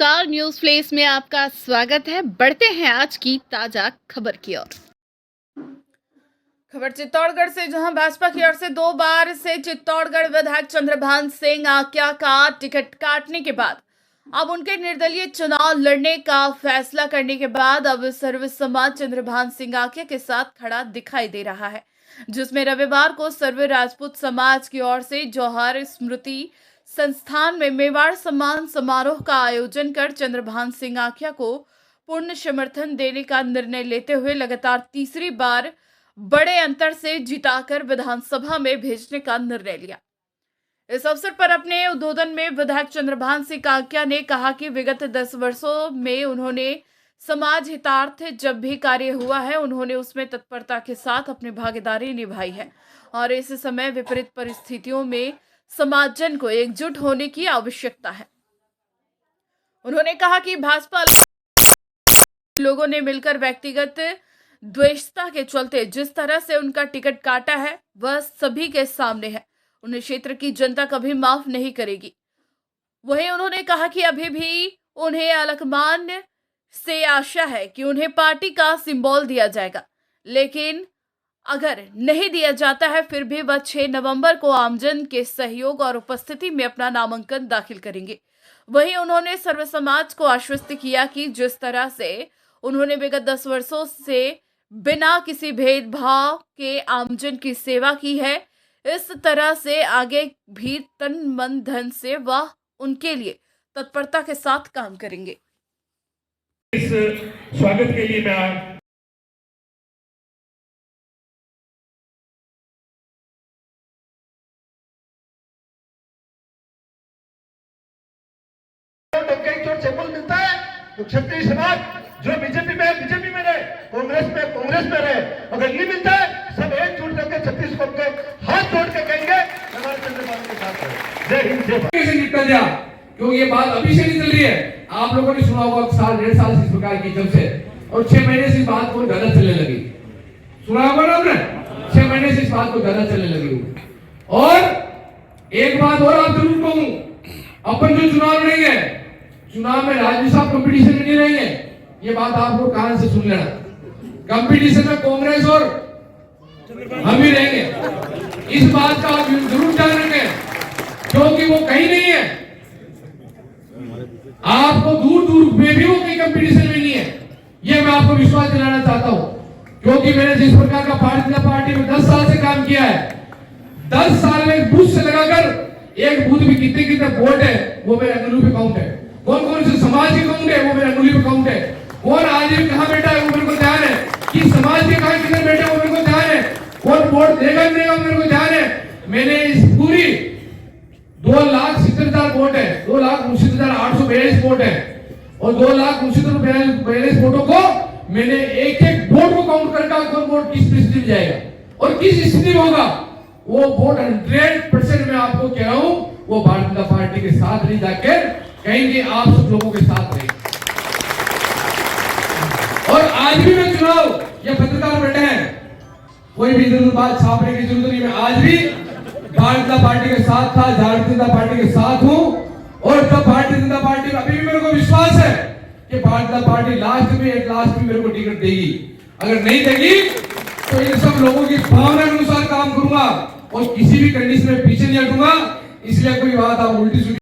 नमस्कार, news flesh में आपका स्वागत है। बढ़ते हैं आज की ताजा खबर की ओर। खबर चित्तौड़गढ़ से, जहां भाजपा की ओर से 2 बार से चित्तौड़गढ़ विधायक चंद्रभान सिंह आक्या का टिकट काटने के बाद अब उनके निर्दलीय चुनाव लड़ने का फैसला करने के बाद अब सर्व समाज चंद्रभान सिंह आक्या के साथ खड़ा दिखाई दे रहा है, जिसमें रविवार को सर्व राजपूत समाज की ओर से जौहर स्मृति संस्थान में मेवाड़ सम्मान समारोह का आयोजन कर चंद्रभान सिंह आक्या को पूर्ण समर्थन देने का निर्णय लेते हुए लगातार तीसरी बार बड़े अंतर से जिताकर विधानसभा में भेजने का निर्णय लिया। इस अवसर पर अपने उद्बोधन में विधायक चंद्रभान सिंह आक्या ने कहा कि विगत 10 वर्षों में उन्होंने समाज हितार्थ जब भी कार्य हुआ है, उन्होंने उसमें तत्परता के साथ अपनी भागीदारी निभाई है और इस समय विपरीत परिस्थितियों में समाजजन को एकजुट होने की आवश्यकता है। उन्होंने कहा कि भाजपा लोगों ने मिलकर व्यक्तिगत द्वेषता के चलते जिस तरह से उनका टिकट काटा है, वह सभी के सामने है। उन्हें क्षेत्र की जनता कभी माफ नहीं करेगी। वहीं उन्होंने कहा कि अभी भी उन्हें अलकमान से आशा है कि उन्हें पार्टी का सिंबल दिया जाएगा, लेकिन अगर नहीं दिया जाता है फिर भी वह 6 नवंबर को आमजन के सहयोग और उपस्थिति में अपना नामांकन दाखिल करेंगे। वहीं उन्होंने सर्व समाज को आश्वस्त किया कि जिस तरह से उन्होंने विगत 10 वर्षों से बिना किसी भेदभाव के आमजन की सेवा की है, इस तरह से आगे भी तन मन धन से वह उनके लिए तत्परता के साथ काम करेंगे। इस स्वागत के लिए मैं सिंबल मिलता है तो क्षत्रिय समाज जो बीजेपी में रहे, कांग्रेस में रहे, अगर ये मिलता है सब एकजुट करके छत्तीसगढ़ के हाथ जोड़ के कहेंगे हमारे चंद्रबाबू के साथ है। जय हिंद जय भारत। कैसे निकल गया, क्योंकि ये बात अभी से नहीं चल रही है। आप लोगों ने सुना होगा साल 1.5 साल से इस प्रकार की जब से, और 6 महीने से इस बात को ज्यादा चलने लगी। सुना होगा ना आपने, 6 महीने से इस बात को ज्यादा चलने लगी। और एक बात और आप जरूर कहूं, अपन जो चुनाव लड़ेंगे, चुनाव में राजू साहब कंपटीशन में नहीं रहेंगे। ये बात आप लोग कान से सुन लेना। कंपटीशन में कांग्रेस और हम ही रहेंगे। इस बात का आप जरूर ध्यान रखें, क्योंकि वो कहीं नहीं है। आपको दूर दूर में भी वो कहीं कंपटीशन में नहीं है, ये मैं आपको विश्वास दिलाना चाहता हूं। क्योंकि मैंने जिस प्रकार का भारतीय जनता पार्टी में 10 साल से काम किया है, 10 साल में बूथ से लगाकर एक बूथ में कितने वोट है वो मेरे अंगुली पे काउंट है। कौन कौन से समाज के काउंट है वो मेरे अंगुली पे काउंट है। कौन आदमी कहां बैठा है वो मेरे को ध्यान है। कि समाज के कहां किधर बैठे वो मेरे को ध्यान है। कौन वोट देगा नहीं देगा मेरे को ध्यान है। मैंने इस पूरी 2,70,000 वोट है, 2,69,842 वोट है, और 2,69,42 वोटों को मैंने एक वोट को काउंट करके कौन वोट किस स्थिति में जाएगा और किस स्थिति में होगा, वो वोट 100% मैं आपको कह रहा हूं वो भारतीय जनता पार्टी के साथ नहीं जाकर कहेंगे आप सब लोगों के साथ रहेंगे। और आज भी मैं चुनाव या पत्रकार बैठे हैं, कोई भी इधर बात छापने की जरूरत नहीं। मैं आज भी भारतीय जनता पार्टी के साथ था, भारतीय जनता पार्टी के साथ हूं, और तब भारतीय जनता पार्टी में अभी भी मेरे को विश्वास है कि भारतीय जनता पार्टी लास्ट में मेरे को टिकट देगी। अगर नहीं देगी तो इन सब लोगों की भावना के अनुसार काम करूंगा और किसी भी कंडीशन में पीछे नहीं हटूंगा। इसलिए कोई बात आप उल्टी